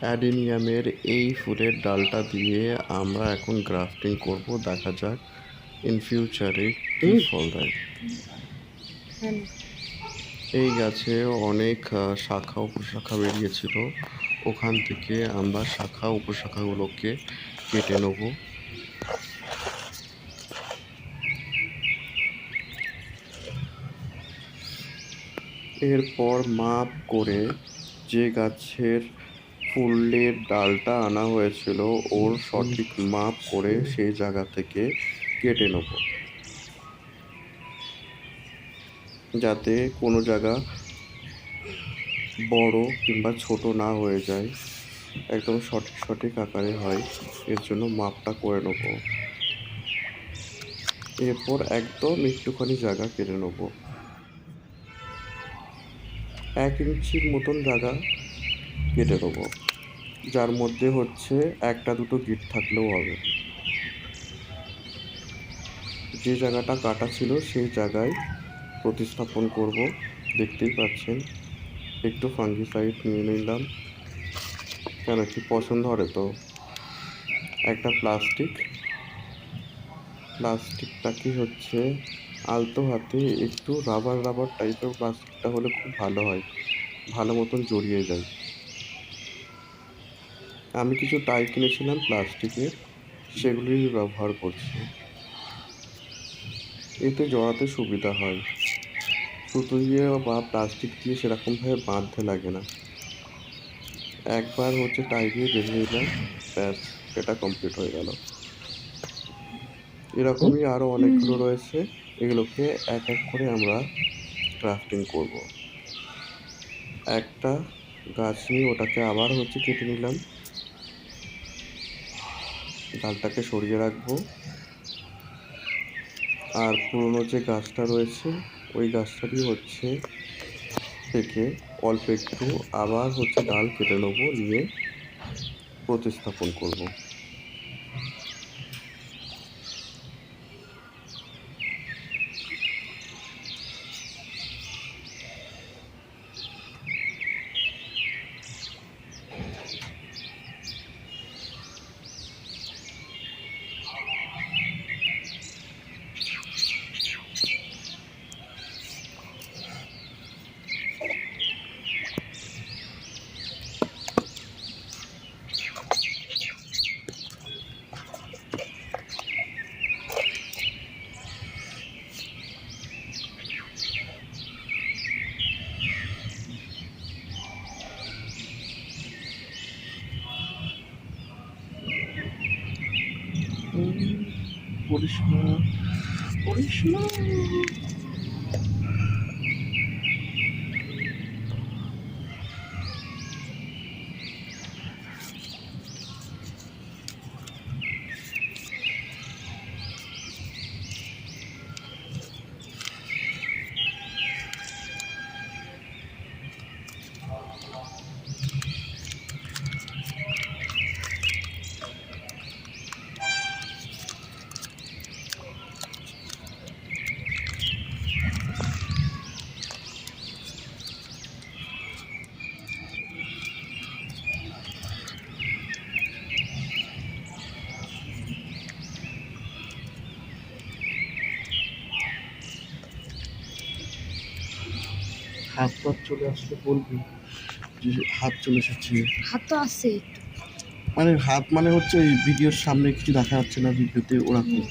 অ্যাডিনিয়ামের এই ফুলের ডালটা দিয়ে আমরা এখন গ্রাফটিং করব, দেখা যাক ইন ফিউচারে কি ফল দেয়। এই গাছে অনেক শাখা উপশাখা বেরিয়েছিল, ওখান থেকে আমরা শাখা উপশাখাগুলোকে কেটে নেব। এরপর মাপ করে যে গাছের ফুলের ডালটা আনা হয়েছিল ওর সঠিক মাপ করে সেই জায়গা থেকে কেটে নেব, যাতে কোনো জায়গা বড় কিংবা ছোট না হয়ে যায়, একদম সঠিক সঠিক আকারে হয়, এর জন্য মাপটা করে নেব। এরপর একদম একটুখানি জায়গা কেটে নেব, 1 ইঞ্চির মতন জায়গা কেটে নেব, যার মধ্যে হচ্ছে একটা দুটো গিট থাকলেও হবে। যে জায়গাটা কাটা ছিল সেই জায়গায় প্রতিস্থাপন করব। দেখতেই পাচ্ছেন, একটু ফাঙ্গিসাইড নিয়ে নিলাম, কেন কি পছন্দ হবে তো। একটা প্লাস্টিকটা কি হচ্ছে আলতো হাতে একটু রাবার রাবার টাইপের প্লাস্টিকটা হলে খুব ভালো হয়, ভালো মতন জড়িয়ে যায়। আমি কিছু টাই কিনেছিলাম প্লাস্টিকের, সেগুলির ব্যবহার করছি, এতে জড়াতে সুবিধা হয়, সুতো দিয়ে বা প্লাস্টিক দিয়ে সেরকমভাবে বাঁধতে লাগে না। একবার হচ্ছে টাই দিয়ে বেঁধে নিলাম, ব্যাস, এটা কমপ্লিট হয়ে গেল। এরকমই আরও অনেকগুলো রয়েছে, এগুলোকে এক এক করে আমরা ক্রাফটিং করব। একটা গাছ নিয়ে ওটাকে আবার হচ্ছে কেটে নিলাম, ডালটাকে সরিয়ে রাখবো। আর পুরনো যে গাছটা রয়েছে ওই গাছটারই হচ্ছে থেকে অল্প একটু আবার হচ্ছে ডাল কেটে নেবো, নিয়ে প্রতিস্থাপন করব। করিস না, করিস না। হাত পাত চলে আসলে বলবি যে হাত চলে এসেছে। হাত তো আসছে, মানে হাত মানে হচ্ছে এই ভিডিওর সামনে কিছু দেখা যাচ্ছে না, ভিডিওতে ওরকম।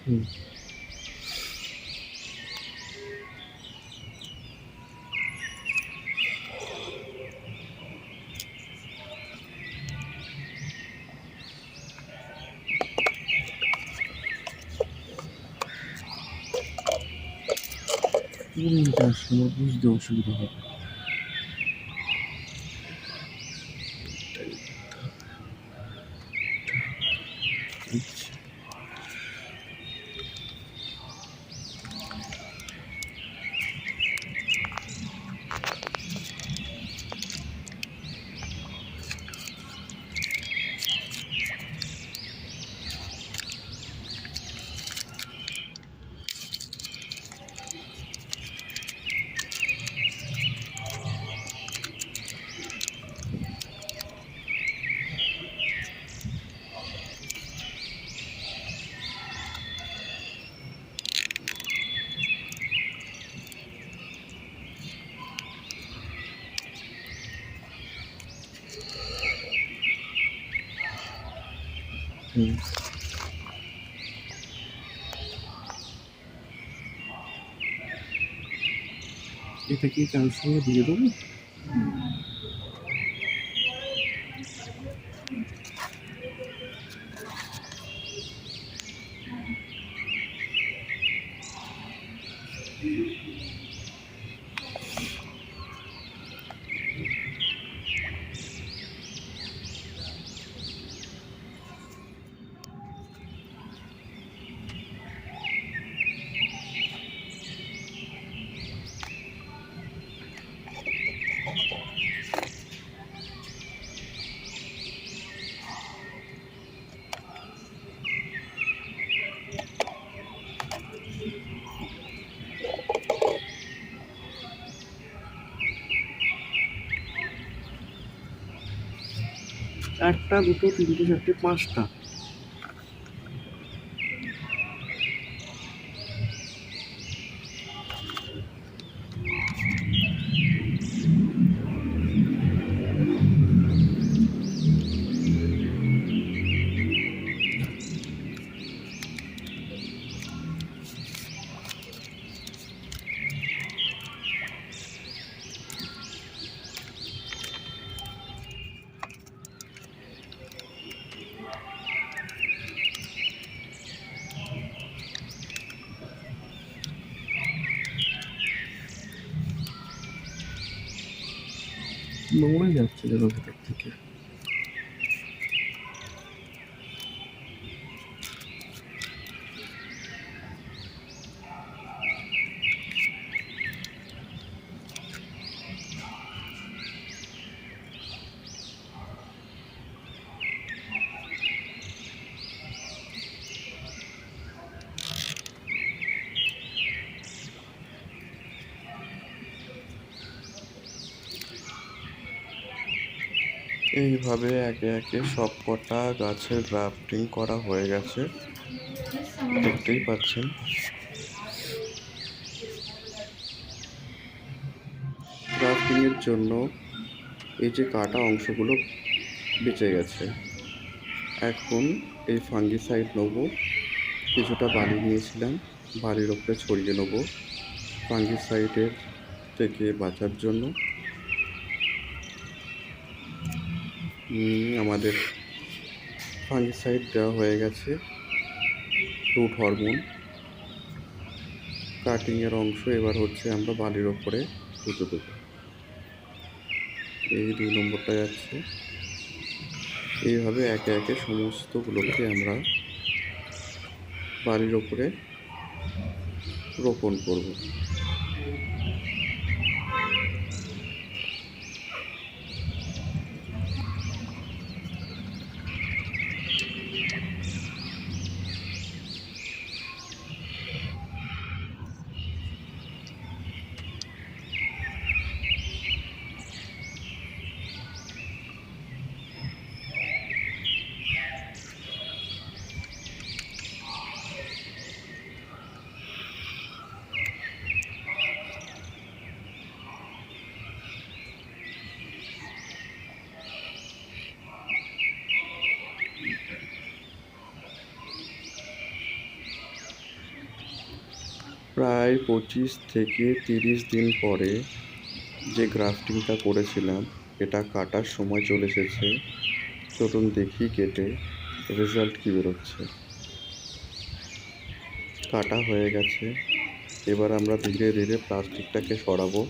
হুম। তুমি যার সময় বুঝতে অসুবিধা হবে। আচ্ছা। হুম। এটা কি কার সঙ্গে দিয়ে দেবো? একটা, দুটো, তিনটে, চারটে, পাঁচটা। নোংরা যাচ্ছে যেন ভেতর থেকে। এইভাবে একে একে সব কটা গাছের গ্রাফটিং করা হয়ে গেছে, দেখতেই পাচ্ছেন। গ্রাফটিংয়ের জন্য এই যে কাটা অংশগুলো বেঁচে গেছে, এখন এই ফাঙ্গিসাইড নেবো। কিছুটা বালি নিয়েছিলাম, বালির ওপরে ছড়িয়ে নেবো ফাঙ্গিসাইডের থেকে বাঁচার জন্য। আমাদের ফাঙ্গিসাইড দেওয়া হয়ে গেছে, রুট হরমোন। কাটিংয়ের অংশ এবার হচ্ছে আমরা বালির ওপরে পুঁতে দেবো। এই 2 নম্বরটা যাচ্ছে। এইভাবে একে একে সমস্তগুলোকে আমরা বালির ওপরে রোপণ করব। প্রায় 25 থেকে 30 দিন পরে যে গ্রাফটিংটা করেছিলাম, এটা কাটার সময় চলে এসেছে। চলুন দেখি কেটে রেজাল্ট কী বেরোচ্ছে। কাটা হয়ে গেছে, এবার আমরা ধীরে ধীরে প্লাস্টিকটাকে সরাবো।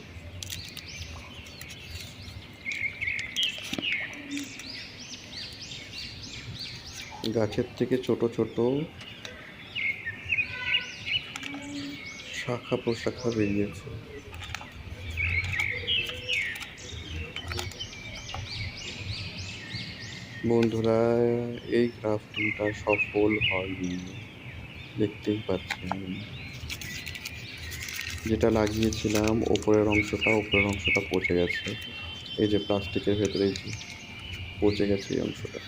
গাছের থেকে ছোট ছোট শাখা প্রশাখা বেরিয়েছে। বন্ধুরা, এই গ্রাফটিংটা সফল হয়নি, দেখতেই পাচ্ছেন। যেটা লাগিয়েছিলাম উপরের অংশটা পচে গেছে। এই যে প্লাস্টিকের ভেতরে যে পচে গেছে এই অংশটা।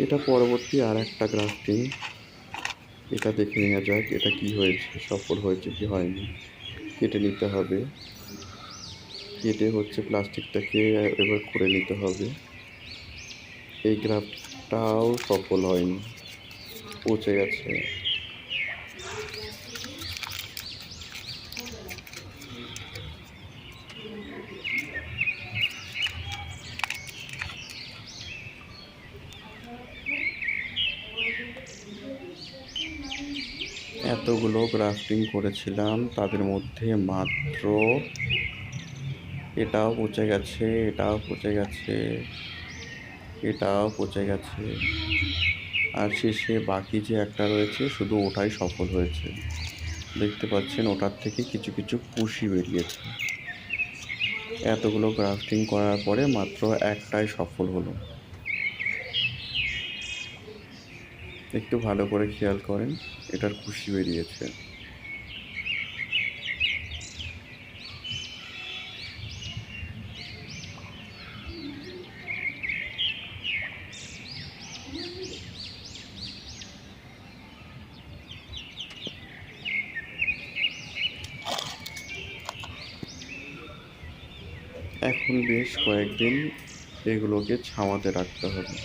এটা পরবর্তী আর একটা গ্রাফটিং, এটা দেখে নেওয়া যাক এটা কি হয়েছে, সফল হয়েছে কি হয়নি। কেটে নিতে হবে, কেটে হচ্ছে প্লাস্টিকটাকে এবার করে নিতে হবে। এই গ্রাফটাও সফল হয়নি, পচে গেছে। এতগুলো গ্রাফটিং করেছিলাম, তাদের মধ্যে মাত্র এটাও পচে গেছে, এটাও পচে গেছে, এটাও পচে গেছে, আর শেষে বাকি যে একটা রয়েছে শুধু ওটাই সফল হয়েছে। দেখতে পাচ্ছেন ওটার থেকে কিছু কিছু কুশি বেরিয়েছে। এতগুলো গ্রাফটিং করার পরে মাত্র একটাই সফল হলো। একটু ভালো করে খেয়াল করেন, এটার কুশি বেরিয়েছে। এখন বেশ কয়েকদিন এগুলোকে ছাওয়াতে রাখতে হবে।